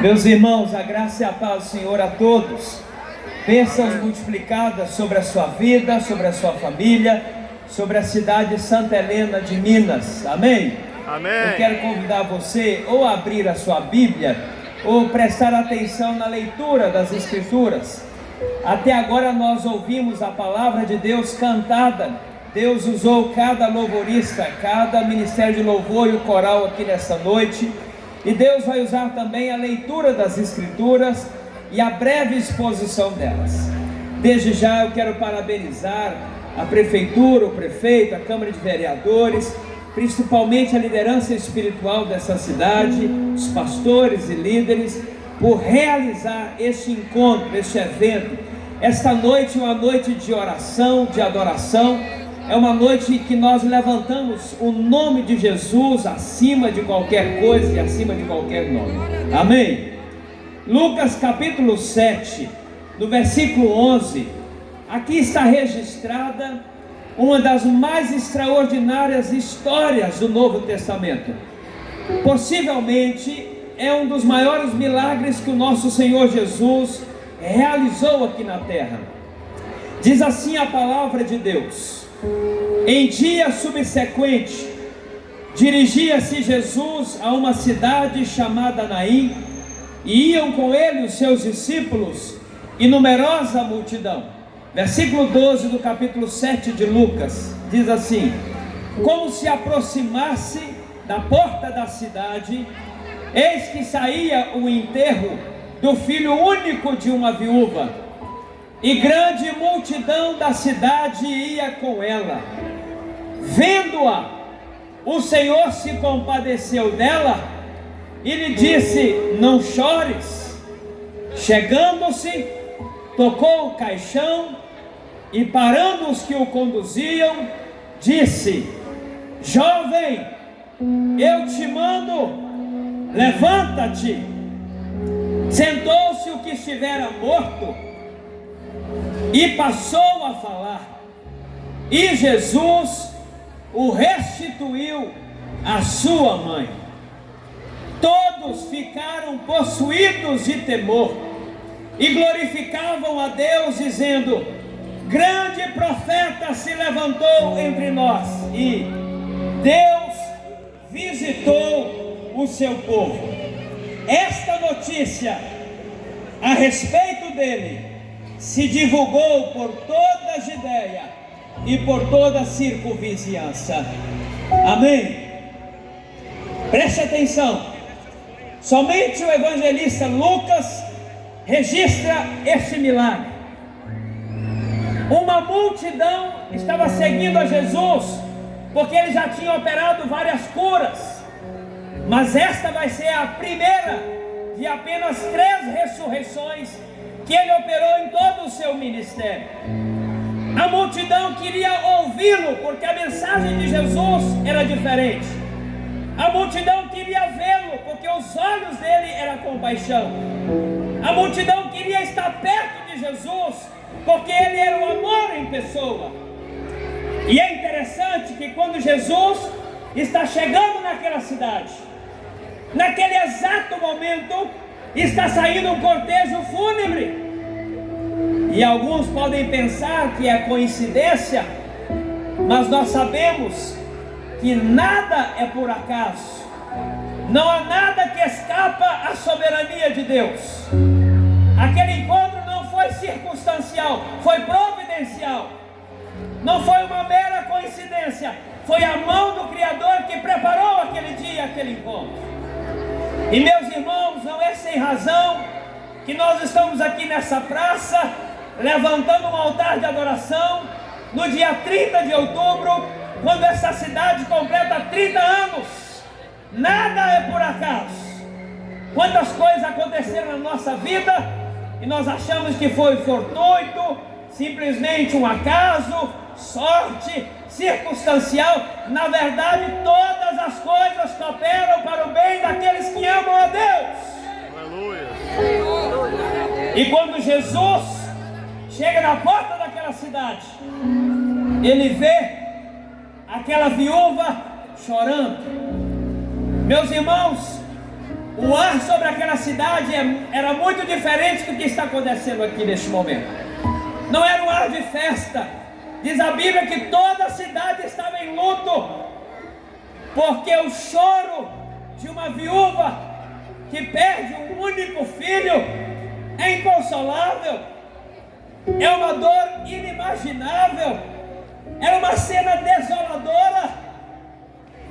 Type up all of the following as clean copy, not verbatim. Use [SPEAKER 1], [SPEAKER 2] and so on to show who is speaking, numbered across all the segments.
[SPEAKER 1] Meus irmãos, a graça e a paz do Senhor a todos. Bênçãos multiplicadas sobre a sua vida, sobre a sua família, sobre a cidade de Santa Helena de Minas. Amém?
[SPEAKER 2] Amém.
[SPEAKER 1] Eu quero convidar você ou a abrir a sua Bíblia ou prestar atenção na leitura das Escrituras. Até agora nós ouvimos a palavra de Deus cantada. Deus usou cada louvorista, cada ministério de louvor e o coral aqui nessa noite. E Deus vai usar também a leitura das Escrituras e a breve exposição delas. Desde já eu quero parabenizar a prefeitura, o prefeito, a Câmara de Vereadores, principalmente a liderança espiritual dessa cidade, os pastores e líderes, por realizar este encontro, este evento. Esta noite é uma noite de oração, de adoração. É uma noite que nós levantamos o nome de Jesus acima de qualquer coisa e acima de qualquer nome. Amém? Lucas capítulo 7, no versículo 11, aqui está registrada uma das mais extraordinárias histórias do Novo Testamento. Possivelmente é um dos maiores milagres que o nosso Senhor Jesus realizou aqui na terra. Diz assim a palavra de Deus: em dia subsequente, dirigia-se Jesus a uma cidade chamada Naim, e iam com ele os seus discípulos e numerosa multidão. Versículo 12 do capítulo 7 de Lucas, diz assim: como se aproximasse da porta da cidade, eis que saía o enterro do filho único de uma viúva, e grande multidão da cidade ia com ela. Vendo-a, o Senhor se compadeceu dela e lhe disse: não chores. Chegando-se, tocou o caixão e, parando os que o conduziam, disse: jovem, eu te mando, levanta-te. Sentou-se o que estivera morto e passou a falar, e Jesus o restituiu à sua mãe. Todos ficaram possuídos de temor e glorificavam a Deus, dizendo: grande profeta se levantou entre nós, e Deus visitou o seu povo. Esta notícia a respeito dele se divulgou por toda a Judeia e por toda a circunvizinhança. Amém? Preste atenção. Somente o evangelista Lucas registra este milagre. Uma multidão estava seguindo a Jesus, porque ele já tinha operado várias curas, mas esta vai ser a primeira de apenas 3 ressurreições que ele operou em todo o seu ministério. A multidão queria ouvi-lo, porque a mensagem de Jesus era diferente. A multidão queria vê-lo, porque os olhos dele eram compaixão. A multidão queria estar perto de Jesus, porque ele era o amor em pessoa. E é interessante que quando Jesus está chegando naquela cidade, naquele exato momento está saindo um cortejo fúnebre. E alguns podem pensar que é coincidência, mas nós sabemos que nada é por acaso. Não há nada que escapa à soberania de Deus. Aquele encontro não foi circunstancial, foi providencial. Não foi uma mera coincidência, foi a mão do Criador que preparou aquele dia, aquele encontro. E meus irmãos, não é sem razão que nós estamos aqui nessa praça, levantando um altar de adoração, no dia 30 de outubro, quando essa cidade completa 30 anos. Nada é por acaso. Quantas coisas aconteceram na nossa vida e nós achamos que foi fortuito, simplesmente um acaso, sorte, circunstancial. Na verdade, todas as coisas cooperam para o bem daqueles que amam a Deus.
[SPEAKER 2] Aleluia.
[SPEAKER 1] E quando Jesus chega na porta daquela cidade, ele vê aquela viúva chorando. Meus irmãos, O ar sobre aquela cidade era muito diferente do que está acontecendo aqui neste momento. Não era um ar de festa. Diz a Bíblia que toda a cidade estava em luto, porque o choro de uma viúva que perde um único filho é inconsolável, é uma dor inimaginável, é uma cena desoladora.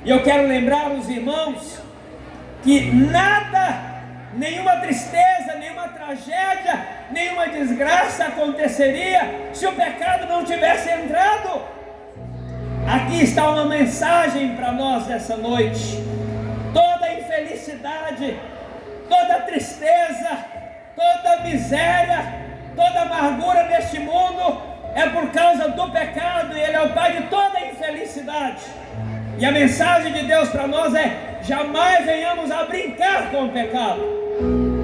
[SPEAKER 1] E eu quero lembrar os irmãos que nada, nenhuma tristeza, nenhuma tragédia, nenhuma desgraça aconteceria se o pecado não tivesse entrado. Aqui está uma mensagem para nós nessa noite. Toda infelicidade, toda tristeza, toda miséria, toda amargura neste mundo é por causa do pecado, e ele é o pai de toda infelicidade. E a mensagem de Deus para nós é: jamais venhamos a brincar com o pecado.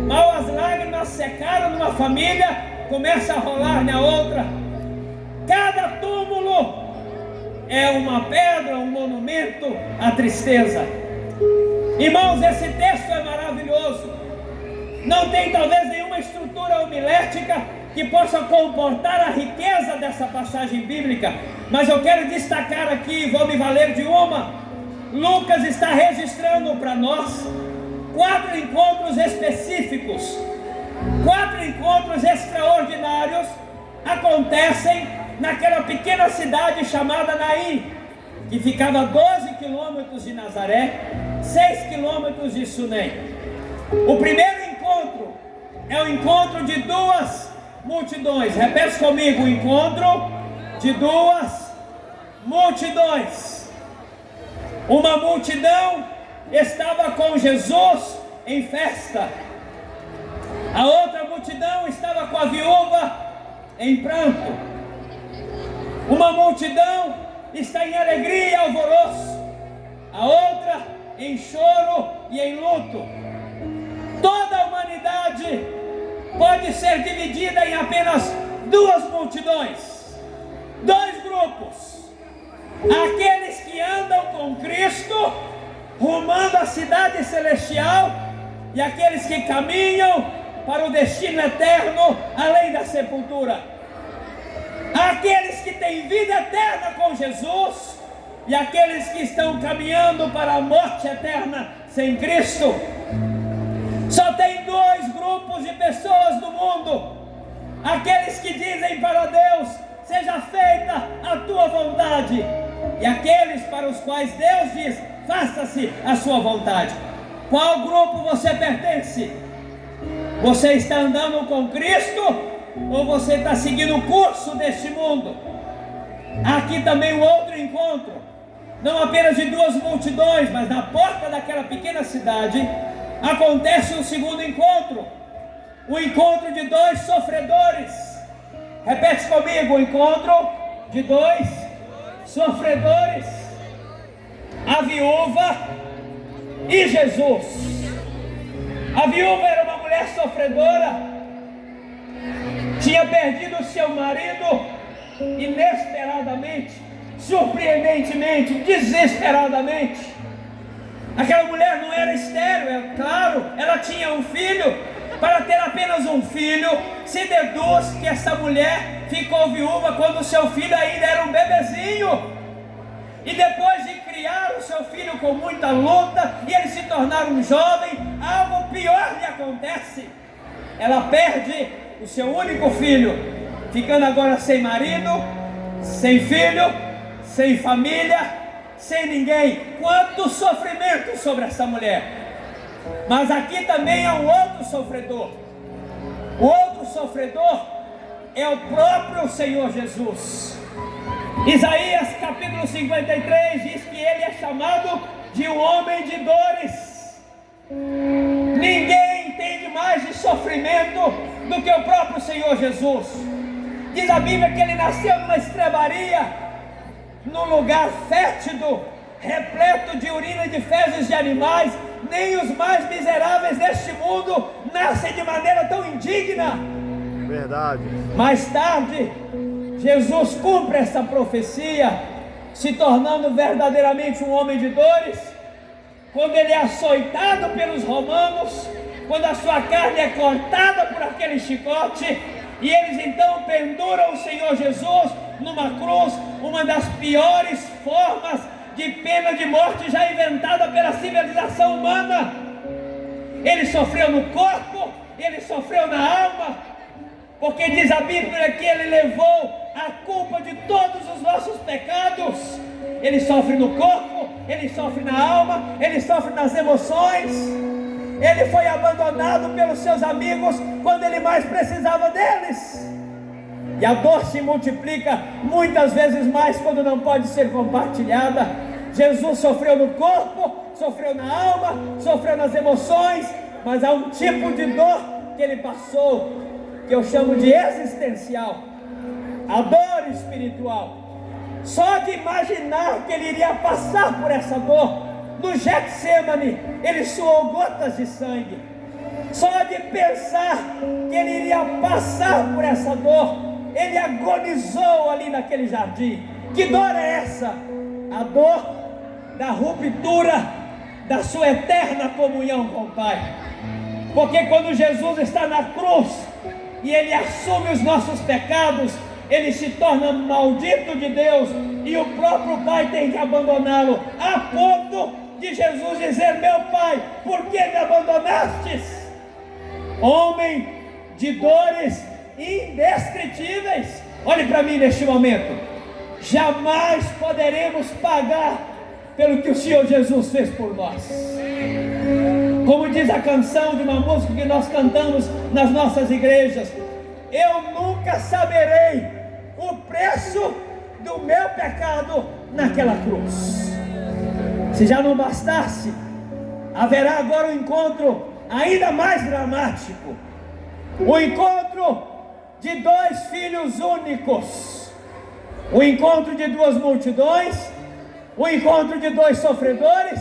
[SPEAKER 1] Mal as lágrimas secaram numa família, começa a rolar na outra. Cada túmulo é uma pedra, um monumento à tristeza. Irmãos, esse texto é maravilhoso. Não tem talvez nenhuma estrutura homilética que possa comportar a riqueza dessa passagem bíblica, mas eu quero destacar aqui, vou me valer de uma. Lucas está registrando para nós 4 encontros específicos, 4 encontros extraordinários acontecem naquela pequena cidade chamada Naim, que ficava a 12 quilômetros de Nazaré, 6 quilômetros de Sunem. O primeiro encontro é o encontro de 2 multidões. Repete comigo: o encontro de 2 multidões. Uma multidão estava com Jesus em festa, a outra multidão estava com a viúva em pranto. Uma multidão está em alegria e alvoroço, a outra em choro e em luto. Toda a humanidade pode ser dividida em apenas 2 multidões, 2 grupos: aqueles que andam com Cristo rumando a cidade celestial, e aqueles que caminham para o destino eterno além da sepultura. Aqueles que têm vida eterna com Jesus e aqueles que estão caminhando para a morte eterna sem Cristo. Só tem 2 grupos de pessoas no mundo: aqueles que dizem para Deus: seja feita a tua vontade, e aqueles para os quais Deus diz: faça-se a sua vontade. Qual grupo você pertence? Você está andando com Cristo ou você está seguindo o curso deste mundo? Aqui também um outro encontro, não apenas de 2 multidões, mas na porta daquela pequena cidade acontece um segundo encontro, o encontro de 2 sofredores. Repete comigo: o encontro de 2 sofredores, a viúva e Jesus. A viúva era uma mulher sofredora, tinha perdido seu marido inesperadamente, surpreendentemente, desesperadamente. Aquela mulher não era estéril, é claro, ela tinha um filho. Para ter apenas um filho, se deduz que essa mulher ficou viúva quando seu filho ainda era um bebezinho. E depois de criar o seu filho com muita luta, e ele se tornar um jovem, algo pior lhe acontece. Ela perde o seu único filho, ficando agora sem marido, sem filho, sem família, sem ninguém. Quanto sofrimento sobre essa mulher! Mas aqui também há um outro sofredor. O outro sofredor é o próprio Senhor Jesus. Isaías capítulo 53 diz que ele é chamado de um homem de dores. Ninguém entende mais de sofrimento do que o próprio Senhor Jesus. Diz a Bíblia que ele nasceu numa estrebaria, num lugar fétido, repleto de urina e de fezes de animais. Nem os mais miseráveis deste mundo nascem de maneira tão indigna.
[SPEAKER 2] Verdade.
[SPEAKER 1] Mais tarde, Jesus cumpre essa profecia, se tornando verdadeiramente um homem de dores, quando ele é açoitado pelos romanos, quando a sua carne é cortada por aquele chicote, e eles então penduram o Senhor Jesus numa cruz, uma das piores formas de pena de morte já inventada pela civilização humana. Ele sofreu no corpo, ele sofreu na alma, porque diz a Bíblia que ele levou a culpa de todos os nossos pecados. Ele sofre no corpo, ele sofre na alma, ele sofre nas emoções. Ele foi abandonado pelos seus amigos quando ele mais precisava deles. E a dor se multiplica muitas vezes mais quando não pode ser compartilhada. Jesus sofreu no corpo, sofreu na alma, sofreu nas emoções, mas há um tipo de dor que ele passou, que eu chamo de existencial, a dor espiritual. Só de imaginar que ele iria passar por essa dor, no Getsemane, ele suou gotas de sangue. Só de pensar que ele iria passar por essa dor, ele agonizou ali naquele jardim. Que dor é essa? A dor da ruptura da sua eterna comunhão com o Pai. Porque quando Jesus está na cruz e ele assume os nossos pecados, ele se torna maldito de Deus, e o próprio Pai tem que abandoná-lo, a ponto de Jesus dizer: meu Pai, por que me abandonastes? Homem de dores indescritíveis. Olhe para mim neste momento. Jamais poderemos pagar pelo que o Senhor Jesus fez por nós. Como diz a canção de uma música que nós cantamos nas nossas igrejas: eu nunca saberei o preço do meu pecado naquela cruz. Se já não bastasse, haverá agora um encontro ainda mais dramático, o encontro de dois filhos únicos, o encontro de duas multidões, o encontro de dois sofredores.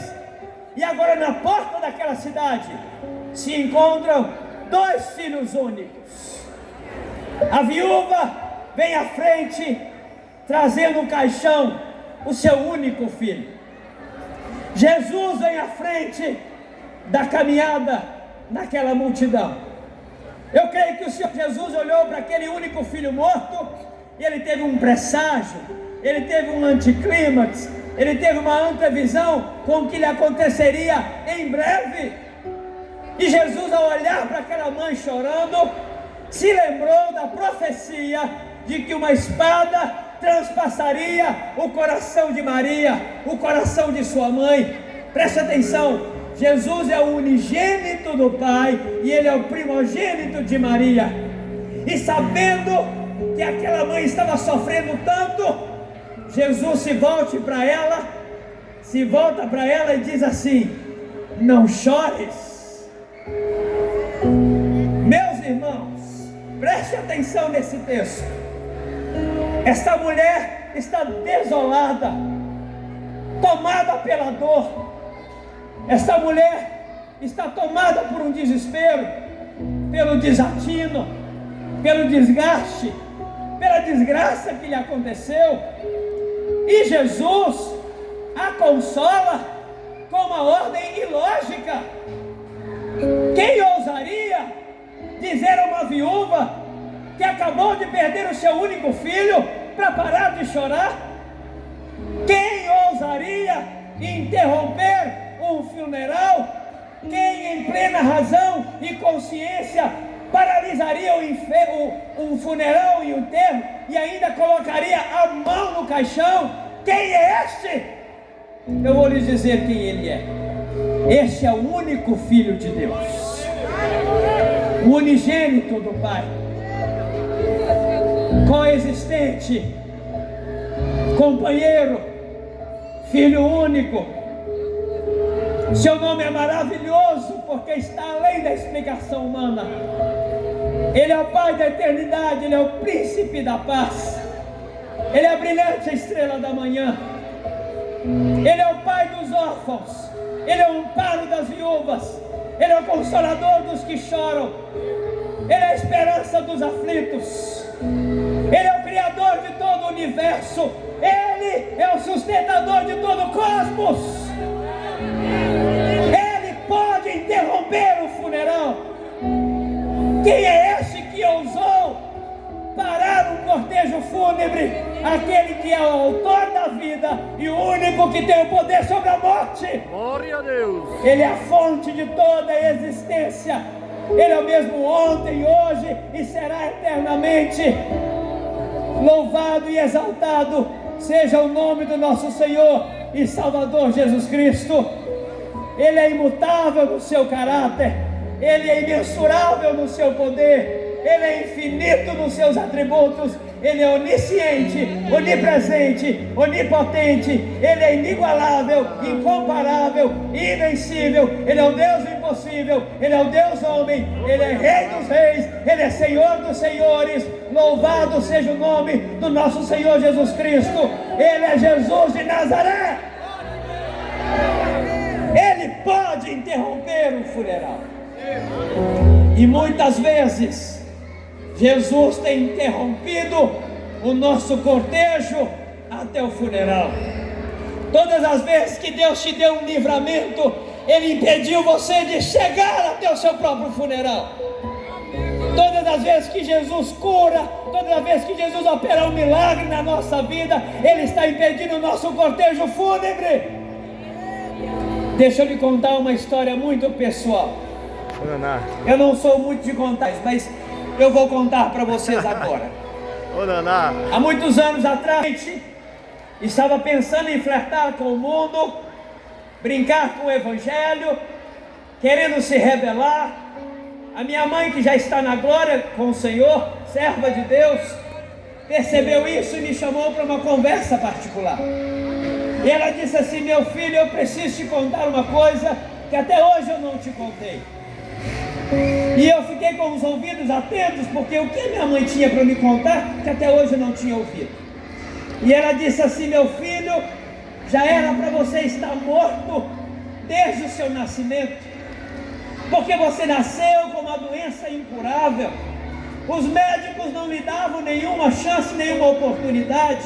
[SPEAKER 1] E agora na porta daquela cidade se encontram dois filhos únicos. A viúva vem à frente trazendo um caixão, o seu único filho. Jesus vem à frente da caminhada naquela multidão. Eu creio que o Senhor Jesus olhou para aquele único filho morto e ele teve um presságio, ele teve um anticlímax, ele teve uma antevisão com o que lhe aconteceria em breve. E Jesus, ao olhar para aquela mãe chorando, se lembrou da profecia de que uma espada transpassaria o coração de Maria, o coração de sua mãe. Preste atenção, Jesus é o unigênito do Pai e ele é o primogênito de Maria. E sabendo que aquela mãe estava sofrendo tanto, Jesus se volta para ela e diz assim: não chores. Meus irmãos, preste atenção nesse texto. Esta mulher está desolada, tomada pela dor. Esta mulher está tomada por um desespero, pelo desatino, pelo desgaste, pela desgraça que lhe aconteceu. E Jesus a consola com uma ordem ilógica. Quem ousaria dizer a uma viúva que acabou de perder o seu único filho para parar de chorar? Quem ousaria interromper um funeral? Quem em plena razão e consciência paralisaria um funeral e um enterro e ainda colocaria a mão no caixão? Quem é este? Eu vou lhes dizer quem ele é. Este é o único Filho de Deus, o unigênito do Pai, coexistente, companheiro, Filho único. Seu nome é maravilhoso porque está além da explicação humana. Ele é o Pai da eternidade, ele é o príncipe da paz, ele é a brilhante estrela da manhã, ele é o Pai dos órfãos, ele é o amparo das viúvas, ele é o consolador dos que choram, ele é a esperança dos aflitos, ele é o criador de todo o universo, ele é o sustentador de todo o cosmos. interromper o funeral? Quem é esse que ousou parar um cortejo fúnebre? Aquele que é o autor da vida e o único que tem o poder sobre a morte.
[SPEAKER 2] Glória a Deus.
[SPEAKER 1] Ele é a fonte de toda a existência. Ele é o mesmo ontem, hoje e será eternamente. Louvado e exaltado seja o nome do nosso Senhor e Salvador Jesus Cristo. Ele é imutável no seu caráter, Ele é imensurável no seu poder, Ele é infinito nos seus atributos, Ele é onisciente, onipresente, onipotente, Ele é inigualável, incomparável, invencível, Ele é o Deus impossível, Ele é o Deus homem, Ele é Rei dos reis, Ele é Senhor dos senhores. Louvado seja o nome do nosso Senhor Jesus Cristo. Ele é Jesus de Nazaré. Ele pode interromper o funeral. E muitas vezes Jesus tem interrompido o nosso cortejo até o funeral. Todas as vezes que Deus te deu um livramento, Ele impediu você de chegar até o seu próprio funeral. Todas as vezes que Jesus cura, todas as vezes que Jesus opera um milagre na nossa vida, Ele está impedindo o nosso cortejo fúnebre. Deixa eu lhe contar uma história muito pessoal. Eu não sou muito de contar, mas eu vou contar para vocês agora. Há muitos anos atrás, estava pensando em flertar com o mundo, brincar com o Evangelho, querendo se rebelar. A minha mãe, que já está na glória com o Senhor, serva de Deus, percebeu isso e me chamou para uma conversa particular. E ela disse assim: meu filho, eu preciso te contar uma coisa que até hoje eu não te contei. E eu fiquei com os ouvidos atentos, porque o que minha mãe tinha para me contar, que até hoje eu não tinha ouvido. E ela disse assim: meu filho, já era para você estar morto desde o seu nascimento, porque você nasceu com uma doença incurável. Os médicos não lhe davam nenhuma chance, nenhuma oportunidade,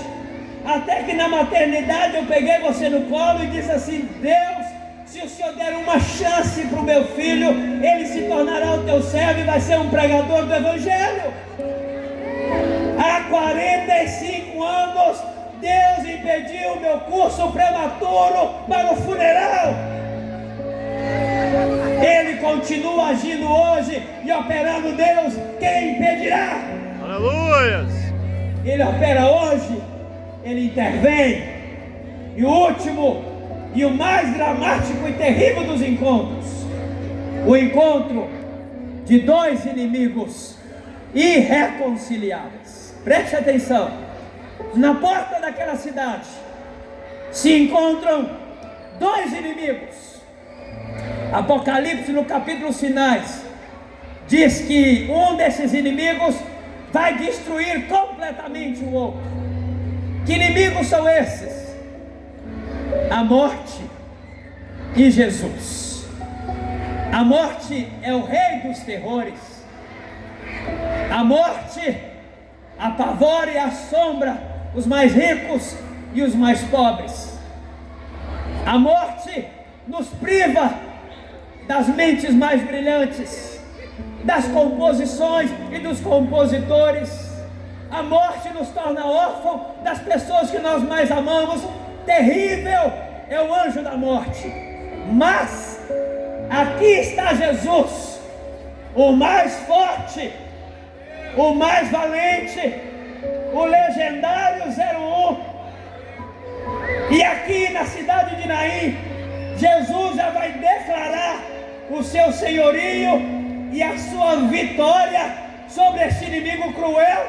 [SPEAKER 1] até que na maternidade eu peguei você no colo e disse assim: Deus, se o Senhor der uma chance para o meu filho, ele se tornará o teu servo e vai ser um pregador do Evangelho. Há 45 anos Deus impediu o meu curso prematuro para o funeral. Ele continua agindo hoje e operando. Deus, quem impedirá?
[SPEAKER 2] Aleluia!
[SPEAKER 1] Ele opera hoje, Ele intervém. E o último e o mais dramático e terrível dos encontros, o encontro de dois inimigos irreconciliáveis. Preste atenção. Na porta daquela cidade se encontram dois inimigos. Apocalipse, no capítulo finais, diz que um desses inimigos vai destruir completamente o outro. Que inimigos são esses? A morte e Jesus. A morte é o rei dos terrores. A morte apavora e assombra os mais ricos e os mais pobres. A morte nos priva das mentes mais brilhantes, das composições e dos compositores. A morte nos torna órfãos das pessoas que nós mais amamos. Terrível é o anjo da morte. Mas aqui está Jesus, o mais forte, o mais valente, o legendário 01. E aqui na cidade de Naim, Jesus já vai declarar o seu senhorio e a sua vitória sobre este inimigo cruel,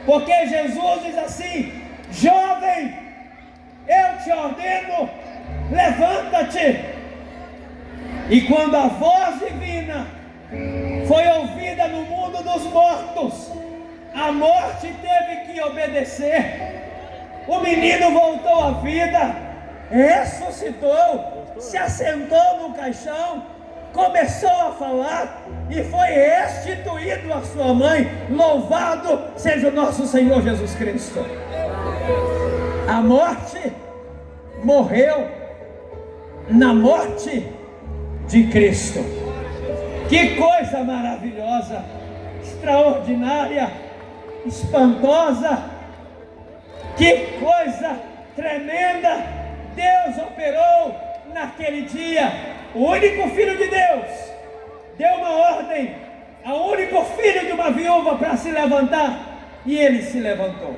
[SPEAKER 1] porque Jesus diz assim: jovem, eu te ordeno, levanta-te. E quando a voz divina foi ouvida no mundo dos mortos, a morte teve que obedecer. O menino voltou à vida, ressuscitou, se assentou no caixão, começou a falar e foi restituído à sua mãe. Louvado seja o nosso Senhor Jesus Cristo. A morte morreu. Na morte, de Cristo. Que coisa maravilhosa, extraordinária, espantosa, que coisa tremenda Deus operou naquele dia. O único Filho de Deus deu uma ordem ao único filho de uma viúva para se levantar, e ele se levantou.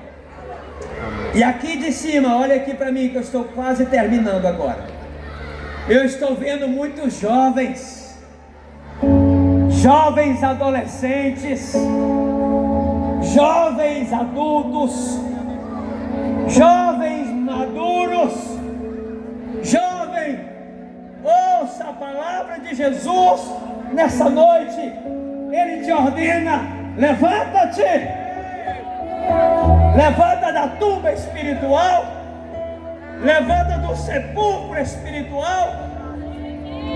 [SPEAKER 1] E aqui de cima, olha aqui para mim que eu estou quase terminando agora. Eu estou vendo muitos jovens adolescentes, jovens adultos, jovens maduros. Jovem, ouça a palavra de Jesus nessa noite. Ele te ordena: levanta-te, levanta da tumba espiritual, levanta do sepulcro espiritual,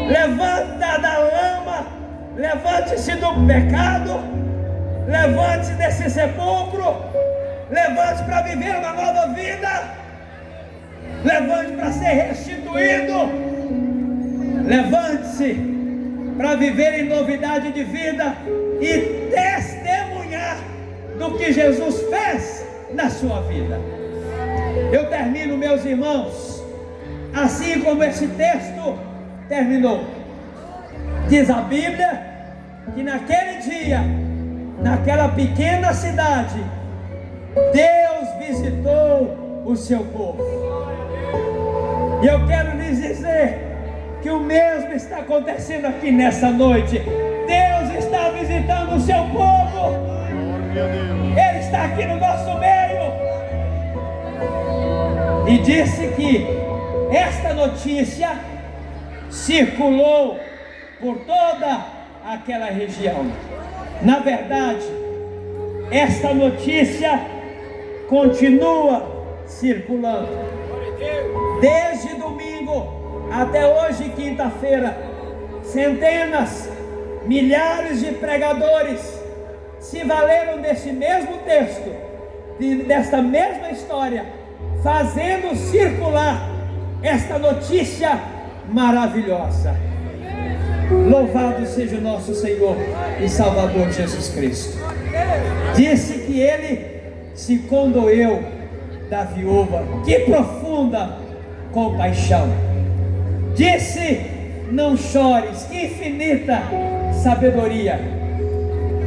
[SPEAKER 1] levanta da lama, levante-se do pecado, levante-se desse sepulcro, levante para viver uma nova vida, levante para ser restituído, levante-se para viver em novidade de vida e testemunhar do que Jesus fez na sua vida. Eu termino, meus irmãos, assim como esse texto terminou. Diz a Bíblia que naquele dia, naquela pequena cidade, Deus visitou o seu povo. E eu quero lhes dizer que o mesmo está acontecendo aqui nessa noite. Deus está visitando o seu povo. Ele está aqui no nosso meio. E disse que esta notícia circulou por toda aquela região. Na verdade, esta notícia continua circulando. Desde domingo até hoje, quinta-feira, centenas, milhares de pregadores se valeram desse mesmo texto, desta mesma história, fazendo circular esta notícia maravilhosa. Louvado seja o nosso Senhor e Salvador Jesus Cristo. Disse que ele se condoeu da viúva. Que profunda compaixão. Disse: não chores. Que infinita sabedoria.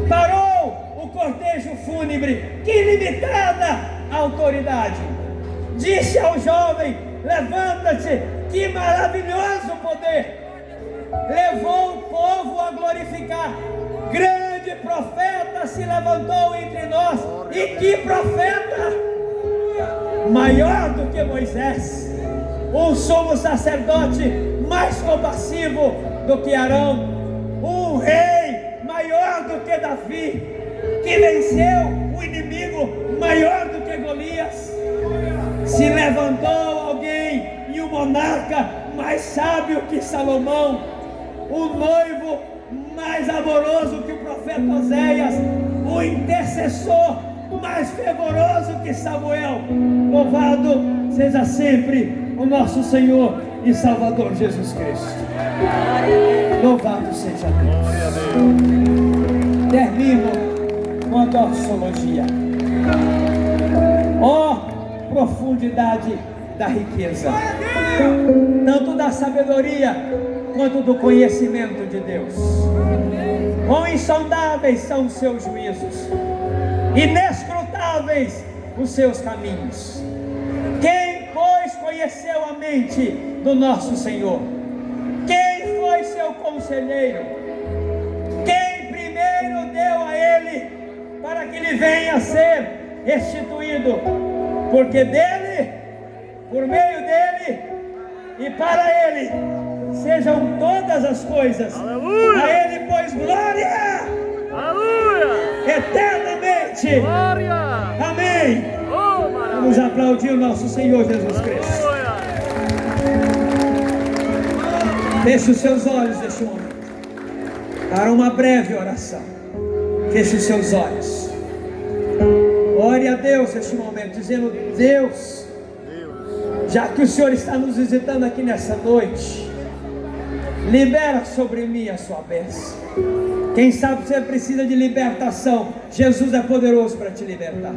[SPEAKER 1] Parou o cortejo fúnebre. Que ilimitada autoridade. Disse ao jovem: levanta-te. Que maravilhoso poder. Levou o povo a glorificar. Grande profeta se levantou entre nós. E que profeta! Maior do que Moisés. Um sumo sacerdote mais compassivo do que Arão. Um rei maior do que Davi, que venceu o inimigo maior do que Golias. Se levantou alguém, e um monarca mais sábio que Salomão, o noivo mais amoroso que o profeta Oséias, o intercessor mais fervoroso que Samuel. Louvado seja sempre o nosso Senhor e Salvador Jesus Cristo. Louvado seja Deus. Termino com a doxologia. Profundidade da riqueza, tanto da sabedoria quanto do conhecimento de Deus. Quão insondáveis são os seus juízos, inescrutáveis os seus caminhos. Quem, pois, conheceu a mente do nosso Senhor? Quem foi seu conselheiro? Quem primeiro deu a ele para que lhe venha a ser restituído? Porque dele, por meio dele e para ele sejam todas as coisas. Aleluia! A ele, pois, glória! Aleluia! Eternamente! Glória! Amém! Vamos aplaudir o nosso Senhor Jesus Cristo. Aleluia! Feche os seus olhos neste momento para uma breve oração. Feche os seus olhos. Ore a Deus neste momento, dizendo: Deus, já que o Senhor está nos visitando aqui nessa noite, Libera sobre mim a sua bênção. Quem sabe você precisa de libertação. Jesus é poderoso para te libertar.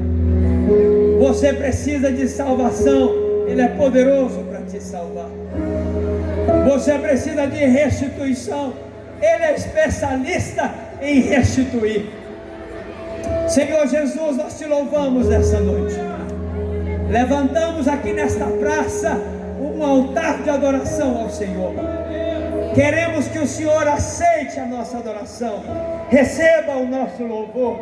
[SPEAKER 1] Você precisa de salvação. Ele é poderoso para te salvar. Você precisa de restituição. Ele é especialista em restituir. Senhor Jesus, nós te louvamos essa noite. Levantamos aqui nesta praça um altar de adoração ao Senhor. Queremos que o Senhor aceite a nossa adoração, receba o nosso louvor.